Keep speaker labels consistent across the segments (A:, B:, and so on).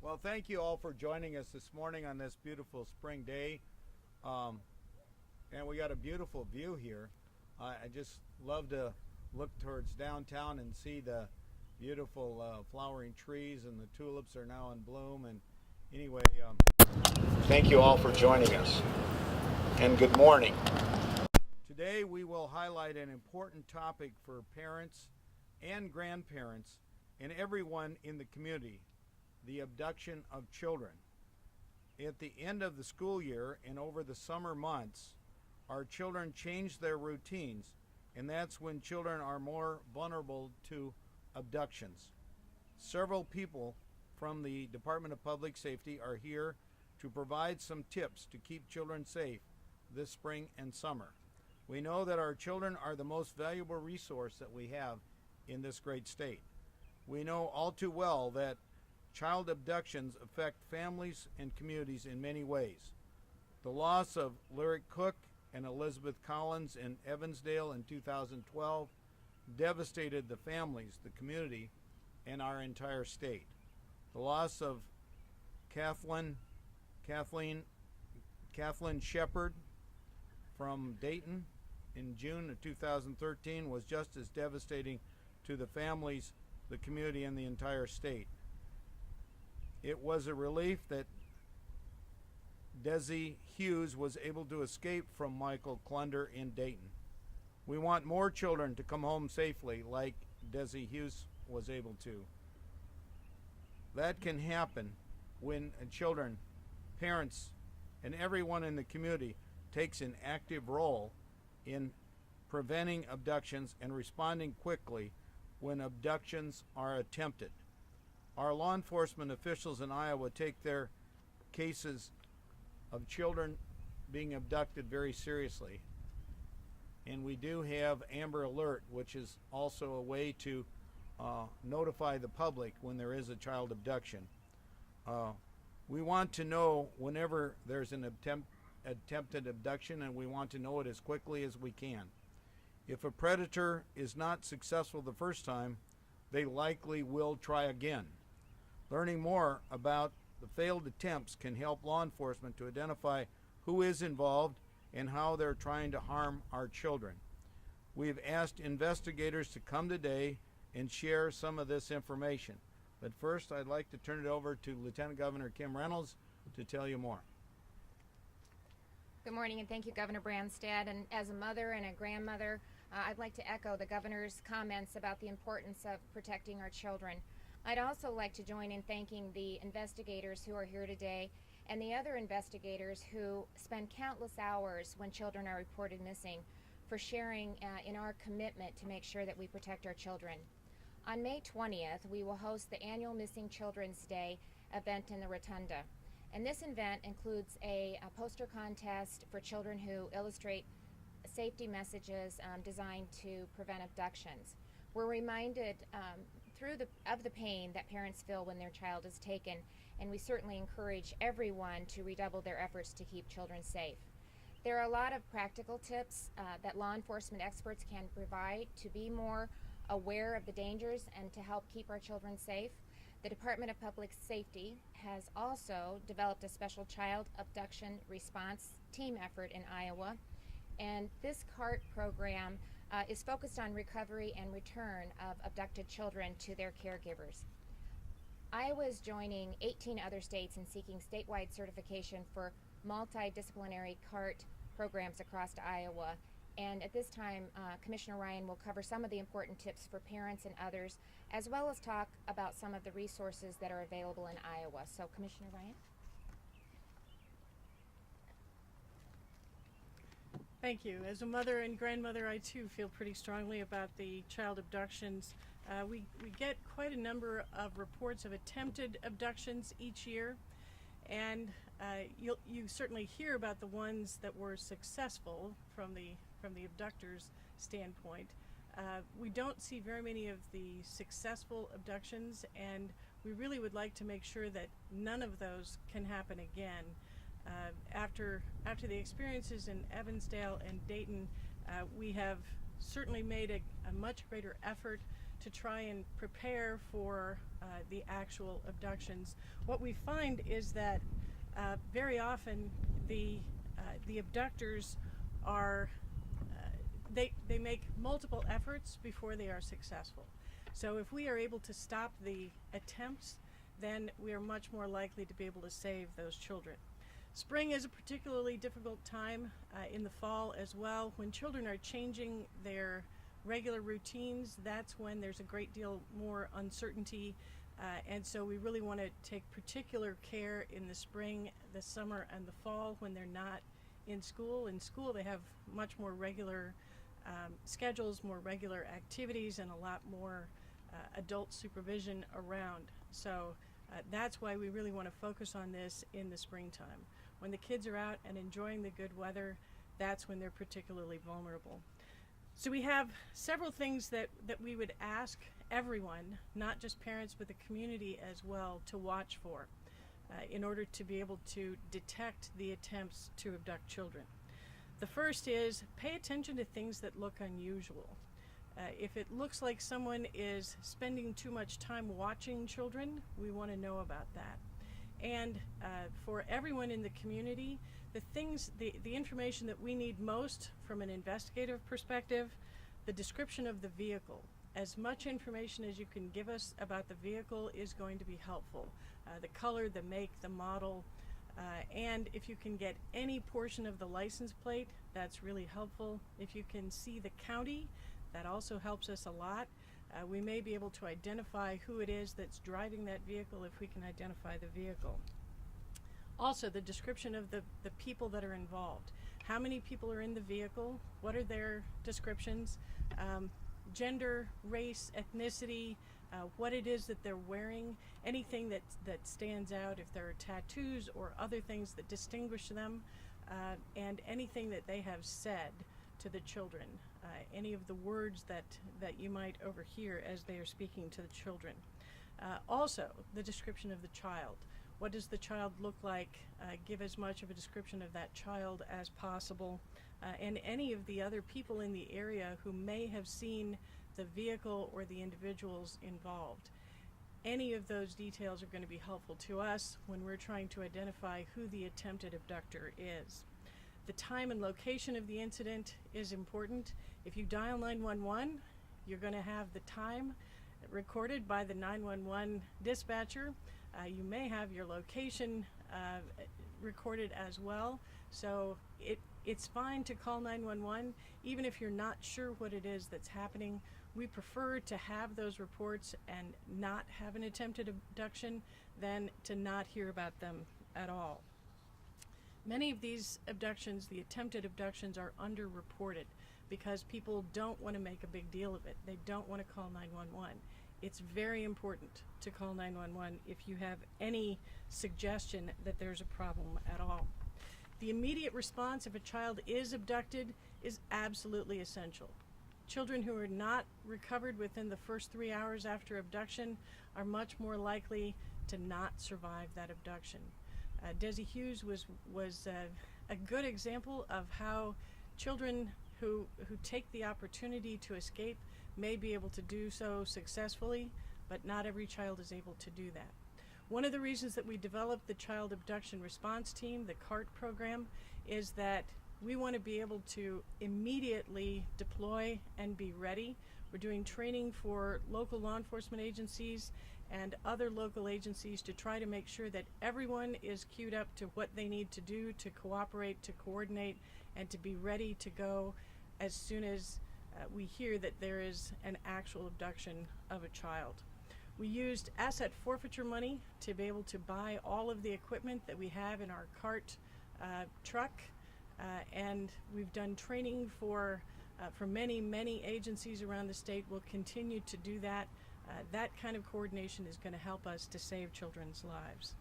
A: Well, thank you all for joining us this morning on this beautiful spring day. Um, and we got a beautiful view here. I just love to look towards downtown and see the beautiful flowering trees, and the tulips are now in bloom. And anyway, thank you all for joining us. And good morning. Today we will highlight an important topic for parents and grandparents and everyone in the community: the abduction of children. At the end of the school year and over the summer months, our children change their routines, and that's when children are more vulnerable to abductions. Several people from the Department of Public Safety are here to provide some tips to keep children safe this spring and summer. We know that our children are the most valuable resource that we have in this great state. We know all too well that child abductions affect families and communities in many ways. The loss of Lyric Cook and Elizabeth Collins in Evansdale in 2012 devastated the families, the community, and our entire state. The loss of Kathleen Shepard from Dayton in June of 2013 was just as devastating to the families, the community, and the entire state. It was a relief that Desi Hughes was able to escape from Michael Klunder in Dayton. We want more children to come home safely like Desi Hughes was able to. That can happen when children, parents, and everyone in the community takes an active role in preventing abductions and responding quickly when abductions are attempted. Our law enforcement officials in Iowa take their cases of children being abducted very seriously. And we do have Amber Alert, which is also a way to notify the public when there is a child abduction. We want to know whenever there's an attempted abduction, and we want to know it as quickly as we can. If a predator is not successful the first time, they likely will try again. Learning more about the failed attempts can help law enforcement to identify who is involved and how they're trying to harm our children. We've asked investigators to come today and share some of this information. But first, I'd like to turn it over to Lieutenant Governor Kim Reynolds to tell you more.
B: Good morning, and thank you, Governor Branstad. And as a mother and a grandmother, I'd like to echo the governor's comments about the importance of protecting our children. I'd also like to join in thanking the investigators who are here today and the other investigators who spend countless hours when children are reported missing for sharing in our commitment to make sure that we protect our children. On May 20th, we will host the annual Missing Children's Day event in the Rotunda. And this event includes a poster contest for children who illustrate safety messages designed to prevent abductions. We're reminded of the pain that parents feel when their child is taken, and we certainly encourage everyone to redouble their efforts to keep children safe. There are a lot of practical tips that law enforcement experts can provide to be more aware of the dangers and to help keep our children safe. The Department of Public Safety has also developed a special child abduction response team effort in Iowa, and this CART program is focused on recovery and return of abducted children to their caregivers. Iowa is joining 18 other states in seeking statewide certification for multidisciplinary CART programs across Iowa. And at this time, Commissioner Ryan will cover some of the important tips for parents and others, as well as talk about some of the resources that are available in Iowa. So, Commissioner Ryan.
C: Thank you. As a mother and grandmother, I too feel pretty strongly about the child abductions. We get quite a number of reports of attempted abductions each year, and you certainly hear about the ones that were successful from the abductor's standpoint. We don't see very many of the successful abductions, and we really would like to make sure that none of those can happen again. After the experiences in Evansdale and Dayton, we have certainly made a much greater effort to try and prepare for the actual abductions. What we find is that very often the abductors are they make multiple efforts before they are successful. So if we are able to stop the attempts, then we are much more likely to be able to save those children. Spring is a particularly difficult time in the fall as well. When children are changing their regular routines, that's when there's a great deal more uncertainty, and so we really want to take particular care in the spring, the summer, and the fall when they're not in school. In school they have much more regular schedules, more regular activities, and a lot more adult supervision around. So that's why we really want to focus on this in the springtime. When the kids are out and enjoying the good weather, that's when they're particularly vulnerable. So we have several things that we would ask everyone, not just parents but the community as well, to watch for in order to be able to detect the attempts to abduct children. The first is pay attention to things that look unusual. If it looks like someone is spending too much time watching children, we want to know about that. And for everyone in the community, the information that we need most from an investigative perspective, the description of the vehicle. As much information as you can give us about the vehicle is going to be helpful. The color, the make, the model, and if you can get any portion of the license plate, that's really helpful. If you can see the county, that also helps us a lot. We may be able to identify who it is that's driving that vehicle if we can identify the vehicle. Also, the description of the people that are involved. How many people are in the vehicle? What are their descriptions? Gender, race, ethnicity, what it is that they're wearing, anything that stands out, if there are tattoos or other things that distinguish them, and anything that they have said to the children, any of the words that you might overhear as they are speaking to the children. Also, the description of the child. What does the child look like? Give as much of a description of that child as possible, and any of the other people in the area who may have seen the vehicle or the individuals involved. Any of those details are going to be helpful to us when we're trying to identify who the attempted abductor is. The time and location of the incident is important. If you dial 911, you're going to have the time recorded by the 911 dispatcher. You may have your location recorded as well. So it's fine to call 911 even if you're not sure what it is that's happening. We prefer to have those reports and not have an attempted abduction than to not hear about them at all. Many of these abductions, the attempted abductions, are underreported because people don't want to make a big deal of it. They don't want to call 911. It's very important to call 911 if you have any suggestion that there's a problem at all. The immediate response if a child is abducted is absolutely essential. Children who are not recovered within the first 3 hours after abduction are much more likely to not survive that abduction. Desi Hughes was a good example of how children who take the opportunity to escape may be able to do so successfully, but not every child is able to do that. One of the reasons that we developed the Child Abduction Response Team, the CART program, is that we want to be able to immediately deploy and be ready. We're doing training for local law enforcement agencies and other local agencies to try to make sure that everyone is queued up to what they need to do to cooperate, to coordinate, and to be ready to go as soon as we hear that there is an actual abduction of a child. We used asset forfeiture money to be able to buy all of the equipment that we have in our CART truck, and we've done training for many agencies around the state. We'll continue to do that. That kind of coordination is going to help us to save children's lives.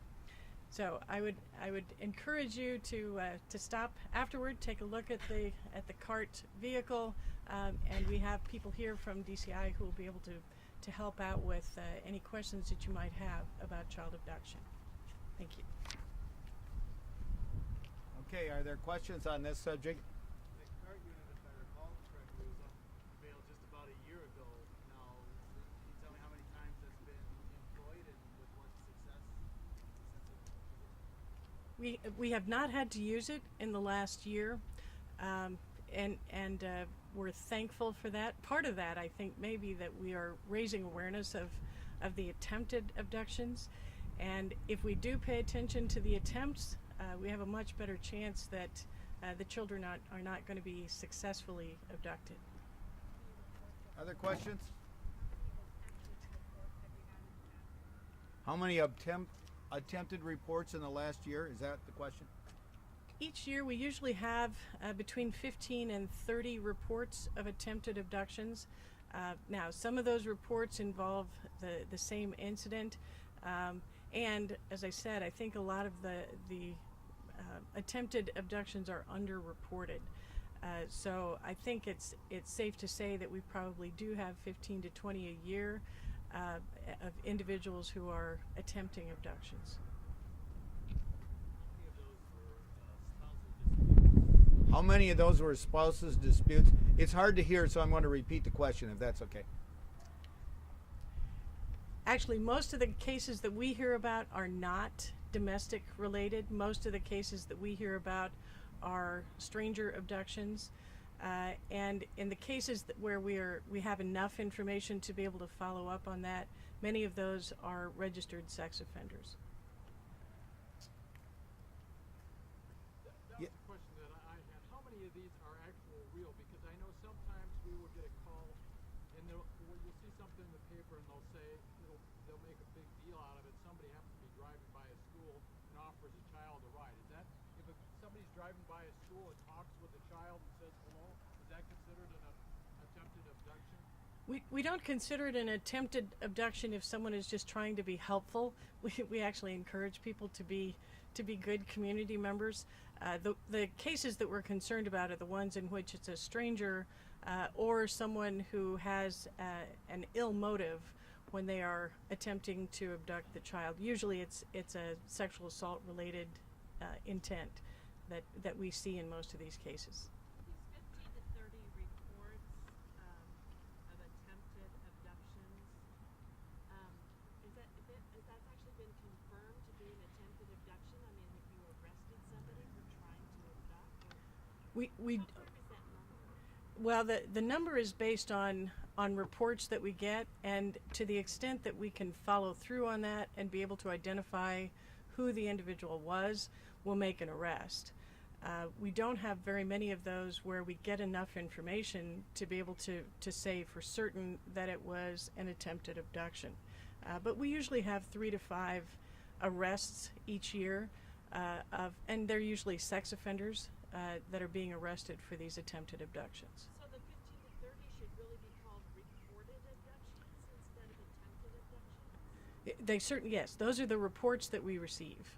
C: So I would encourage you to stop afterward, take a look at the CART vehicle, and we have people here from DCI who will be able to help out with any questions that you might have about child abduction. Thank you.
A: Okay, are there questions on this subject?
D: The CART unit, if I recall correctly, was unveiled just about a year ago now. Can you tell me how many times it's been employed
C: we have not had to use it in the last year, and we're thankful for that. Part of that, I think, may be that we are raising awareness of the attempted abductions, and if we do pay attention to the attempts, we have a much better chance that the children are not going to be successfully abducted.
A: Other questions? How many attempted reports in the last year? Is that the question?
C: Each year we usually have between 15 and 30 reports of attempted abductions. Now, some of those reports involve the same incident, and as I said, I think a lot of the attempted abductions are underreported. So I think it's safe to say that we probably do have 15 to 20 a year of individuals who are attempting abductions.
A: How many of those were spouses disputes? It's hard to hear, so I'm going to repeat the question if that's okay.
C: Actually, most of the cases that we hear about are not domestic related. Most of the cases that we hear about are stranger abductions. And in the cases where we have enough information to be able to follow up on that, many of those are registered sex offenders.
D: That was a question that I had. How many of these are actual real? Because I know sometimes we will get a call and you'll see something in the paper and they'll say, they'll make a big deal out of it. Somebody happens to be driving by a school and offers a child a ride. Is that, if somebody's driving by a school and talks with a child and says hello, is that considered an attempted abduction?
C: We don't consider it an attempted abduction if someone is just trying to be helpful. We actually encourage people to be good community members. The cases that we're concerned about are the ones in which it's a stranger or someone who has an ill motive when they are attempting to abduct the child. Usually it's a sexual assault related intent that we see in most of these cases.
E: These 15 to 30 reports of attempted abductions, is that's actually been confirmed to be an attempted abduction? I mean, have you arrested somebody for trying to abduct? Or
C: We
E: how firm is that number?
C: Well, the number is based on reports that we get, and to the extent that we can follow through on that and be able to identify who the individual was, we'll make an arrest. We don't have very many of those where we get enough information to be able to say for certain that it was an attempted abduction. But we usually have 3 to 5 arrests each year, and they're usually sex offenders that are being arrested for these attempted abductions.
E: So the 15 to 30 should really be called reported abductions instead of attempted abductions?
C: Yes, those are the reports that we receive.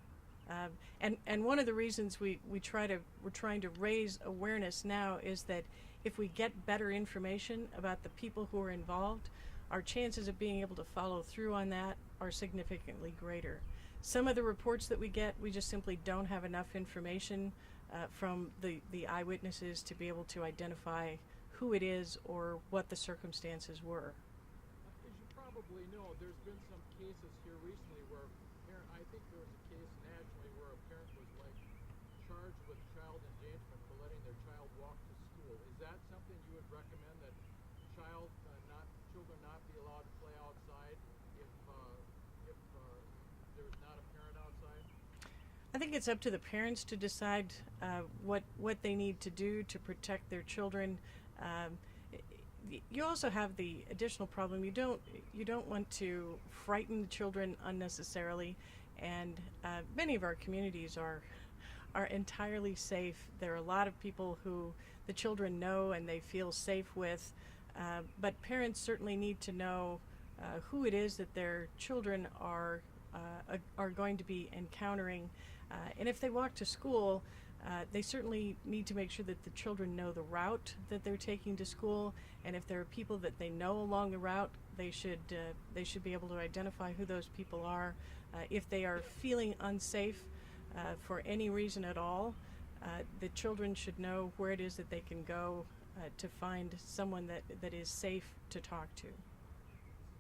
C: And one of the reasons we're trying to raise awareness now is that if we get better information about the people who are involved, our chances of being able to follow through on that are significantly greater. Some of the reports that we get, we just simply don't have enough information from the eyewitnesses to be able to identify who it is or what the circumstances were.
D: As you probably know, there's been some cases here recently where I think there was a case nationally where a parent was charged with child endangerment for letting their child walk to school. Is that something you would recommend, that children not be allowed to play outside if there's not a parent outside?
C: I think it's up to the parents to decide what they need to do to protect their children. You also have the additional problem. You don't want to frighten the children unnecessarily, and many of our communities are entirely safe. There are a lot of people who the children know and they feel safe with, but parents certainly need to know who it is that their children are going to be encountering, and if they walk to school, they certainly need to make sure that the children know the route that they're taking to school, and if there are people that they know along the route, they should be able to identify who those people are. If they are feeling unsafe for any reason at all, the children should know where it is that they can go to find someone that is safe to talk to.
F: Is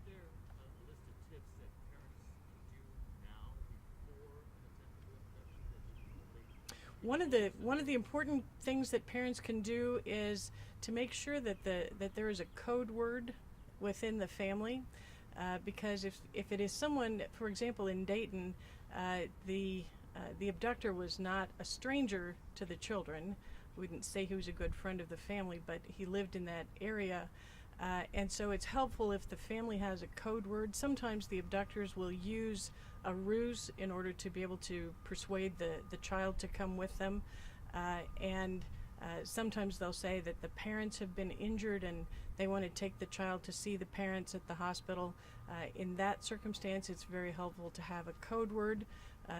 F: there a list of tips that parents can do now before an attempted abduction that
C: one of the important things that parents can do is to make sure that there is a code word within the family, because if it is someone, for example, in Dayton, the abductor was not a stranger to the children. We wouldn't say he was a good friend of the family, but he lived in that area. And so it's helpful if the family has a code word. Sometimes the abductors will use a ruse in order to be able to persuade the child to come with them. And sometimes they'll say that the parents have been injured and they want to take the child to see the parents at the hospital. In that circumstance, it's very helpful to have a code word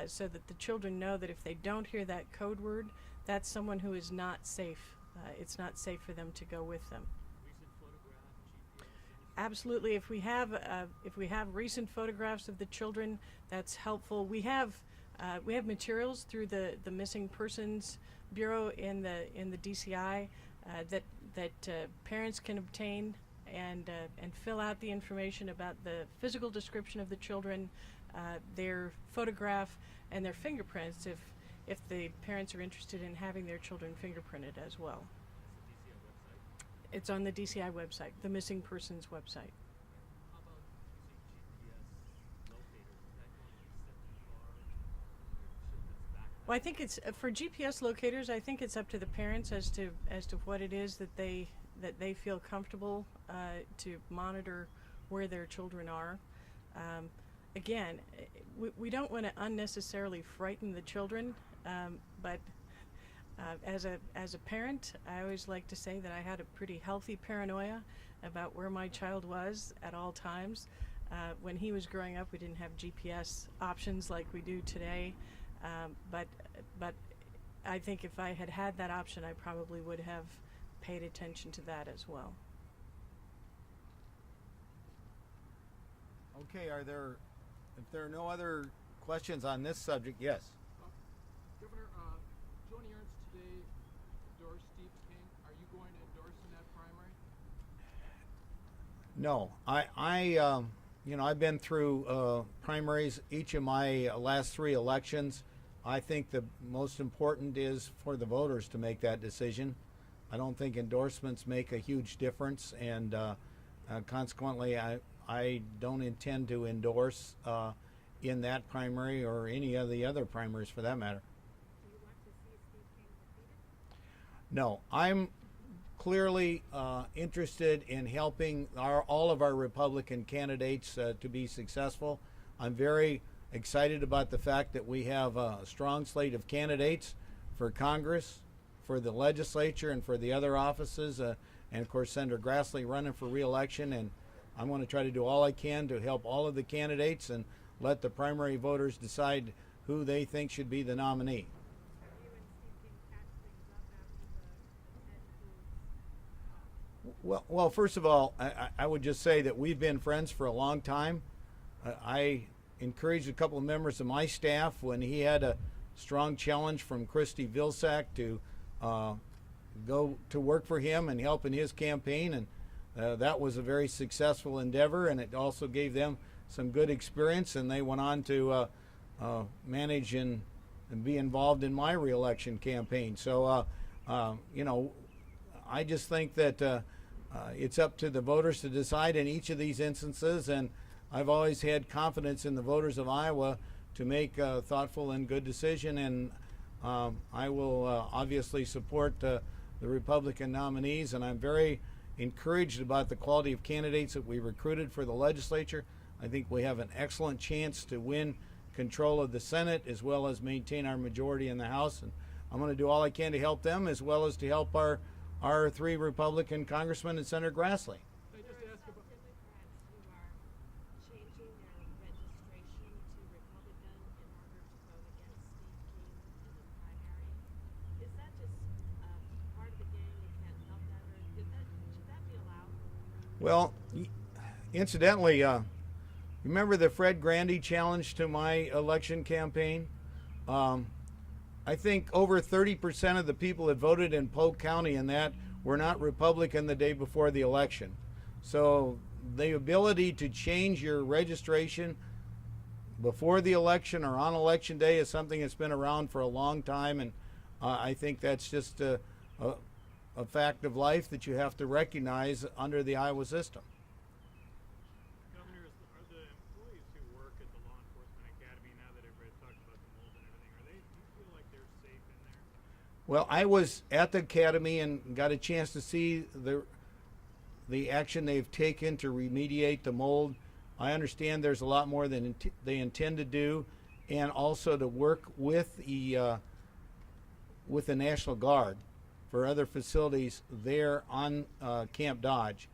C: so that the children know that if they don't hear that code word, that's someone who is not safe. It's not safe for them to go with them.
F: Recent photograph, GPS,
C: Absolutely. If we have recent photographs of the children, that's helpful. We have materials through the Missing Persons Bureau in the DCI that parents can obtain and fill out the information about the physical description of the children, their photograph, and their fingerprints if the parents are interested in having their children fingerprinted as well.
F: that's the DCI website.
C: It's on the DCI website, the Missing Persons website.
F: How about using GPS locators? Is that going to be set too far? Or should that's back?
C: Well, I think it's for GPS locators. I think it's up to the parents as to what it is that they feel comfortable to monitor where their children are. Again, we don't want to unnecessarily frighten the children, but as a parent, I always like to say that I had a pretty healthy paranoia about where my child was at all times. When he was growing up, we didn't have GPS options like we do today, but I think if I had had that option, I probably would have paid attention to that as well.
A: Okay, if there are no other questions on this subject, yes.
D: Governor, Joni Ernst today endorsed Steve King. Are you going to endorse in that primary?
A: No, I've been through primaries each of my last 3 elections. I think the most important is for the voters to make that decision. I don't think endorsements make a huge difference, and consequently, I don't intend to endorse in that primary or any of the other primaries for that matter.
E: Do you want to see Steve King defeated?
A: No, I'm clearly interested in helping all of our Republican candidates to be successful. I'm very excited about the fact that we have a strong slate of candidates for Congress, for the legislature, and for the other offices, and of course Senator Grassley running for re-election. And I'm going to try to do all I can to help all of the candidates and let the primary voters decide who they think should be the nominee.
E: Have you and Steve King patched things up after the Ted Cruz?
A: Well, first of all, I would just say that we've been friends for a long time. I encouraged a couple of members of my staff when he had a strong challenge from Christy Vilsack to go to work for him and help in his campaign, and that was a very successful endeavor, and it also gave them some good experience, and they went on to manage and be involved in my reelection campaign. So, I just think that it's up to the voters to decide in each of these instances, and I've always had confidence in the voters of Iowa to make a thoughtful and good decision, and I will obviously support the Republican nominees, and I'm very encouraged about the quality of candidates that we recruited for the legislature. I think we have an excellent chance to win control of the Senate as well as maintain our majority in the House, and I'm going to do all I can to help them as well as to help our 3 Republican congressmen and Senator Grassley.
D: Can I just
E: There are
D: ask
E: some
D: about?
E: Democrats who are changing their registration to Republican in order to vote against Steve King in the primary. Is that just part of the game? You can't help that, or should that be allowed?
A: Well, incidentally, remember the Fred Grandy challenge to my election campaign? I think over 30% of the people that voted in Polk County in that were not Republican the day before the election. So the ability to change your registration before the election or on election day is something that's been around for a long time, and I think that's just a fact of life that you have to recognize under the Iowa system.
G: Governor, are the employees who work at the law enforcement academy, now that everybody's talked about the mold and everything, do you feel like they're safe in there?
A: Well, I was at the academy and got a chance to see the action they've taken to remediate the mold. I understand there's a lot more than they intend to do, and also to work with the National Guard for other facilities there on Camp Dodge.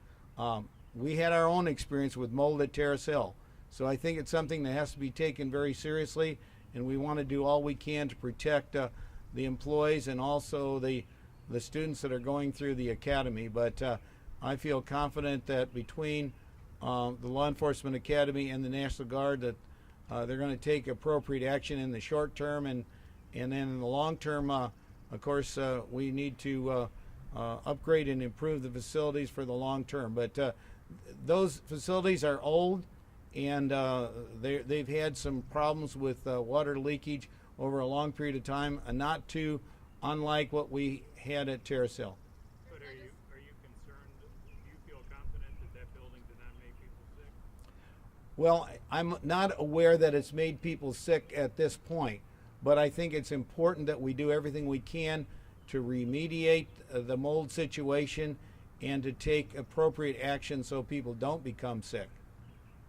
A: We had our own experience with mold at Terrace Hill, so I think it's something that has to be taken very seriously, and we want to do all we can to protect the employees and also the students that are going through the academy. But I feel confident that between the Law Enforcement Academy and the National Guard that they're going to take appropriate action in the short term, and then in the long term, of course, we need to upgrade and improve the facilities for the long term. But those facilities are old, and they've had some problems with water leakage over a long period of time, not too unlike what we had at Terrace Hill.
G: But are you concerned, do you feel confident that that building did not make people sick?
A: Well, I'm not aware that it's made people sick at this point, but I think it's important that we do everything we can to remediate the mold situation and to take appropriate action so people don't become sick.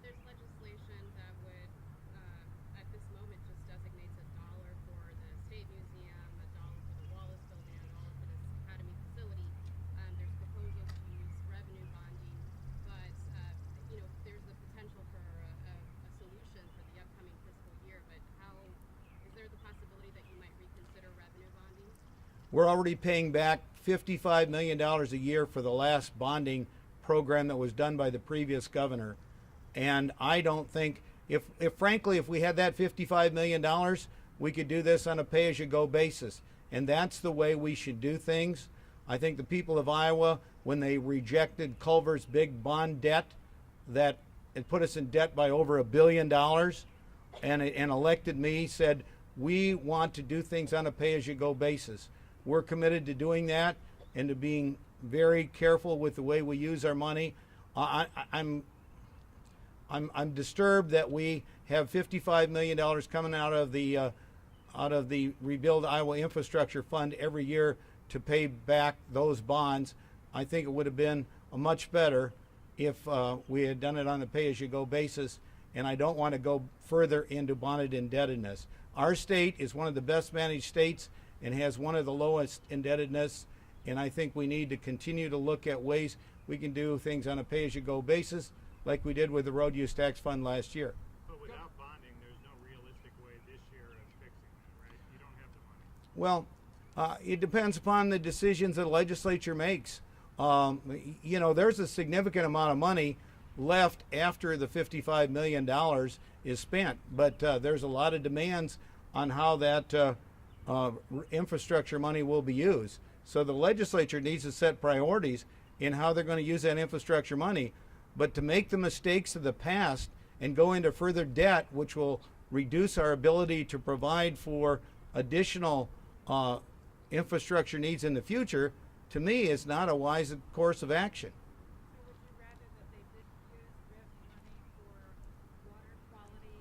H: There's legislation that would, at this moment, just designates $1 for the State Museum, $1 for the Wallace Building, $1 for this Academy facility. There's proposals to use revenue bonding, but there's the potential for a solution for the upcoming fiscal year. But is there the possibility that you might reconsider revenue bonding?
A: We're already paying back $55 million a year for the last bonding program that was done by the previous governor. And I don't think, if frankly, if we had that $55 million, we could do this on a pay-as-you-go basis. And that's the way we should do things. I think the people of Iowa, when they rejected Culver's big bond debt, that it put us in debt by over $1 billion, and elected me, said, we want to do things on a pay-as-you-go basis. We're committed to doing that and to being very careful with the way we use our money. I'm disturbed that we have $55 million coming out of the Rebuild Iowa Infrastructure Fund every year to pay back those bonds. I think it would have been much better if we had done it on a pay-as-you-go basis, and I don't want to go further into bonded indebtedness. Our state is one of the best managed states and has one of the lowest indebtedness, and I think we need to continue to look at ways we can do things on a pay-as-you-go basis like we did with the Road Use Tax Fund last year.
G: But without bonding, there's no realistic way this year of fixing that, right? You don't have the money.
A: Well, it depends upon the decisions the legislature makes. There's a significant amount of money left after the $55 million is spent, but there's a lot of demands on how that infrastructure money will be used. So the legislature needs to set priorities in how they're going to use that infrastructure money. But to make the mistakes of the past and go into further debt, which will reduce our ability to provide for additional infrastructure needs in the future, to me is not a wise course of action.
E: So would you rather that they did use RIF money for water quality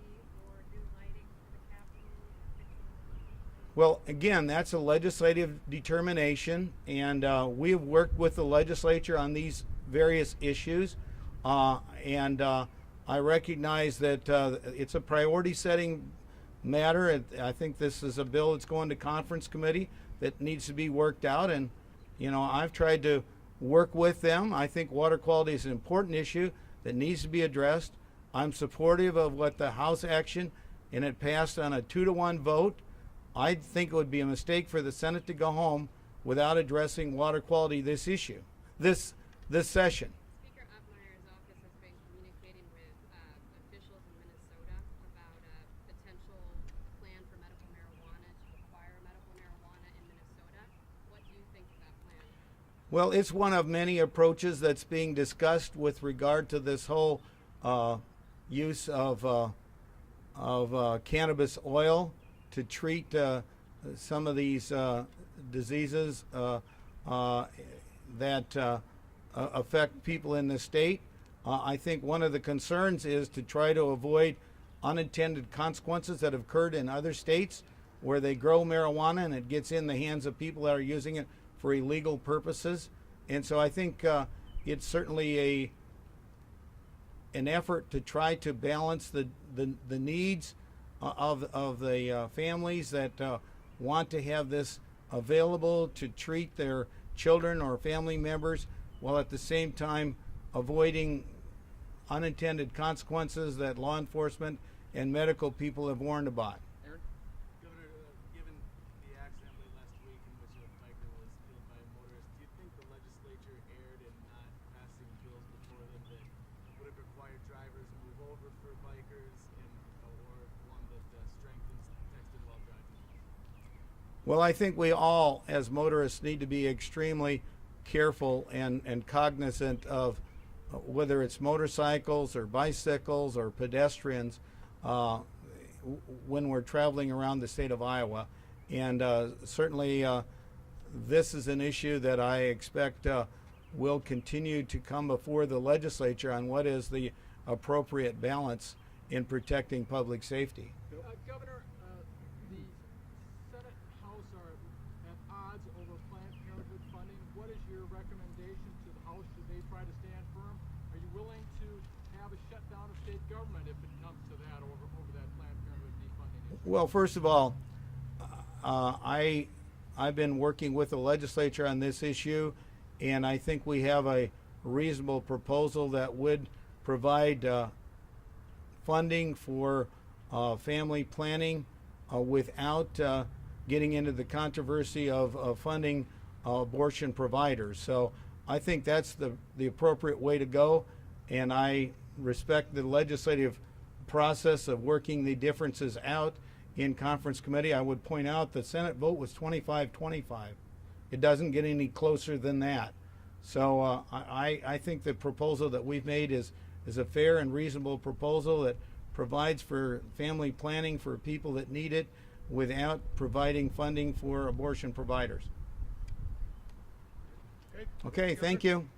E: or new lighting for the Capitol or fixing?
A: Well, again, that's a legislative determination, and we have worked with the legislature on these various issues, and I recognize that it's a priority-setting matter. I think this is a bill that's going to conference committee that needs to be worked out, and I've tried to work with them. I think water quality is an important issue that needs to be addressed. I'm supportive of what the House action, and it passed on a 2-to-1 vote. I think it would be a mistake for the Senate to go home without addressing water quality this session.
H: Speaker Upmeyer's office has been communicating with officials in Minnesota about a potential plan for medical marijuana to require medical marijuana in Minnesota. What do you think of that plan?
A: Well, it's one of many approaches that's being discussed with regard to this whole use of cannabis oil to treat some of these diseases that affect people in the state. I think one of the concerns is to try to avoid unintended consequences that have occurred in other states where they grow marijuana and it gets in the hands of people that are using it for illegal purposes. And so I think it's certainly an effort to try to balance the needs of the families that want to have this available to treat their children or family members, while at the same time avoiding unintended consequences that law enforcement and medical people have warned about.
F: Governor, given the accident late last week in which a biker was killed by a motorist, do you think the legislature erred in not passing bills before them that would have required drivers to move over for bikers, or one that strengthens texting while driving?
A: Well, I think we all, as motorists, need to be extremely careful and cognizant of whether it's motorcycles or bicycles or pedestrians when we're traveling around the state of Iowa. And certainly this is an issue that I expect will continue to come before the legislature on what is the appropriate balance in protecting public safety.
D: Governor, the Senate and House are at odds over Planned Parenthood funding. What is your recommendation to the House? Should they try to stand firm? Are you willing to have a shutdown of state government if it comes to that over that Planned Parenthood defunding issue?
A: Well, first of all, I've been working with the legislature on this issue, and I think we have a reasonable proposal that would provide funding for family planning without getting into the controversy of funding abortion providers. So I think that's the appropriate way to go, and I respect the legislative process of working the differences out in conference committee. I would point out the Senate vote was 25-25. It doesn't get any closer than that. So I think the proposal that we've made is a fair and reasonable proposal that provides for family planning for people that need it without providing funding for abortion providers. Okay, thank you.